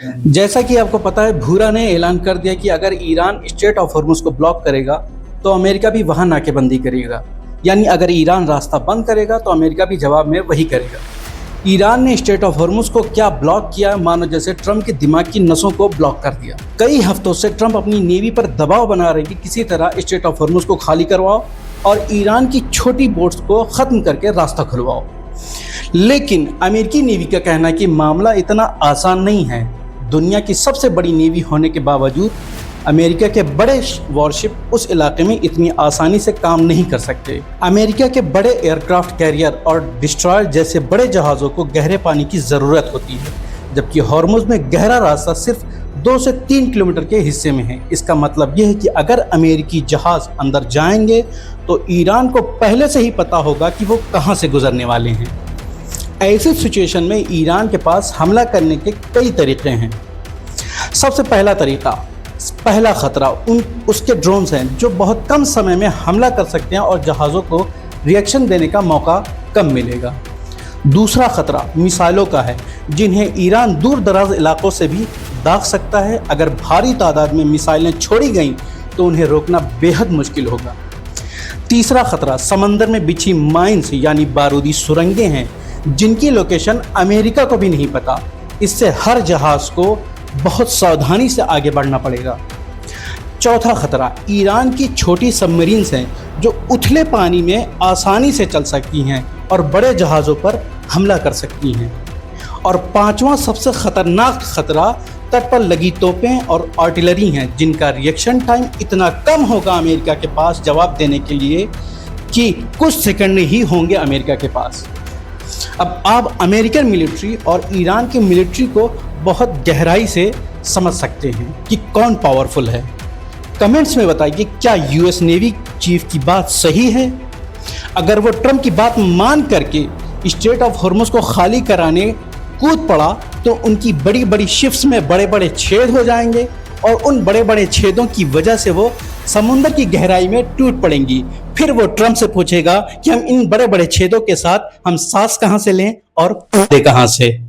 जैसा कि आपको पता है, भूरा ने ऐलान कर दिया कि अगर ईरान स्ट्रेट ऑफ हॉर्मुज को ब्लॉक करेगा तो अमेरिका भी वहां नाकेबंदी करेगा। यानी अगर ईरान रास्ता बंद करेगा तो अमेरिका भी जवाब में वही करेगा। ईरान ने स्ट्रेट ऑफ हॉर्मुज को क्या ब्लॉक किया, मानो जैसे ट्रंप के दिमाग की नसों को ब्लॉक कर दिया। कई हफ्तों से ट्रंप अपनी नेवी पर दबाव बना रहे कि किसी तरह स्ट्रेट ऑफ हॉर्मुज को खाली करवाओ और ईरान की छोटी बोट्स को खत्म करके रास्ता खुलवाओ। लेकिन अमेरिकी नेवी का कहना है कि मामला इतना आसान नहीं है। दुनिया की सबसे बड़ी नेवी होने के बावजूद अमेरिका के बड़े वॉरशिप उस इलाके में इतनी आसानी से काम नहीं कर सकते। अमेरिका के बड़े एयरक्राफ्ट कैरियर और डिस्ट्रॉयर जैसे बड़े जहाज़ों को गहरे पानी की ज़रूरत होती है, जबकि हॉर्मुज में गहरा रास्ता सिर्फ 2 से 3 किलोमीटर के हिस्से में है। इसका मतलब यह है कि अगर अमेरिकी जहाज़ अंदर जाएंगे तो ईरान को पहले से ही पता होगा कि वो कहाँ से गुजरने वाले हैं। ऐसी सिचुएशन में ईरान के पास हमला करने के कई तरीके हैं। सबसे पहला खतरा उसके ड्रोन्स हैं, जो बहुत कम समय में हमला कर सकते हैं और जहाज़ों को रिएक्शन देने का मौका कम मिलेगा। दूसरा खतरा मिसाइलों का है, जिन्हें ईरान दूर दराज इलाकों से भी दाग सकता है। अगर भारी तादाद में मिसाइलें छोड़ी गईं तो उन्हें रोकना बेहद मुश्किल होगा। तीसरा खतरा समंदर में बिछी माइंस यानी बारूदी सुरंगें हैं, जिनकी लोकेशन अमेरिका को भी नहीं पता। इससे हर जहाज़ को बहुत सावधानी से आगे बढ़ना पड़ेगा। चौथा खतरा ईरान की छोटी सबमरीन्स हैं, जो उथले पानी में आसानी से चल सकती हैं और बड़े जहाज़ों पर हमला कर सकती हैं। और पांचवा सबसे खतरनाक खतरा तट पर लगी तोपें और आर्टिलरी हैं, जिनका रिएक्शन टाइम इतना कम होगा अमेरिका के पास जवाब देने के लिए कि कुछ सेकंड ही होंगे अमेरिका के पास। अब आप अमेरिकन मिलिट्री और ईरान की मिलिट्री को बहुत गहराई से समझ सकते हैं कि कौन पावरफुल है। कमेंट्स में बताइए कि क्या यूएस नेवी चीफ की बात सही है। अगर वो ट्रंप की बात मान करके स्ट्रेट ऑफ हॉर्मुज को खाली कराने कूद पड़ा तो उनकी बड़ी बड़ी शिप्स में बड़े बड़े छेद हो जाएंगे और उन बड़े बड़े छेदों की वजह से वो समुद्र की गहराई में टूट पड़ेंगी। फिर वो ट्रंप से पूछेगा कि हम इन बड़े बड़े छेदों के साथ हम सांस कहाँ से लें और कहाँ से।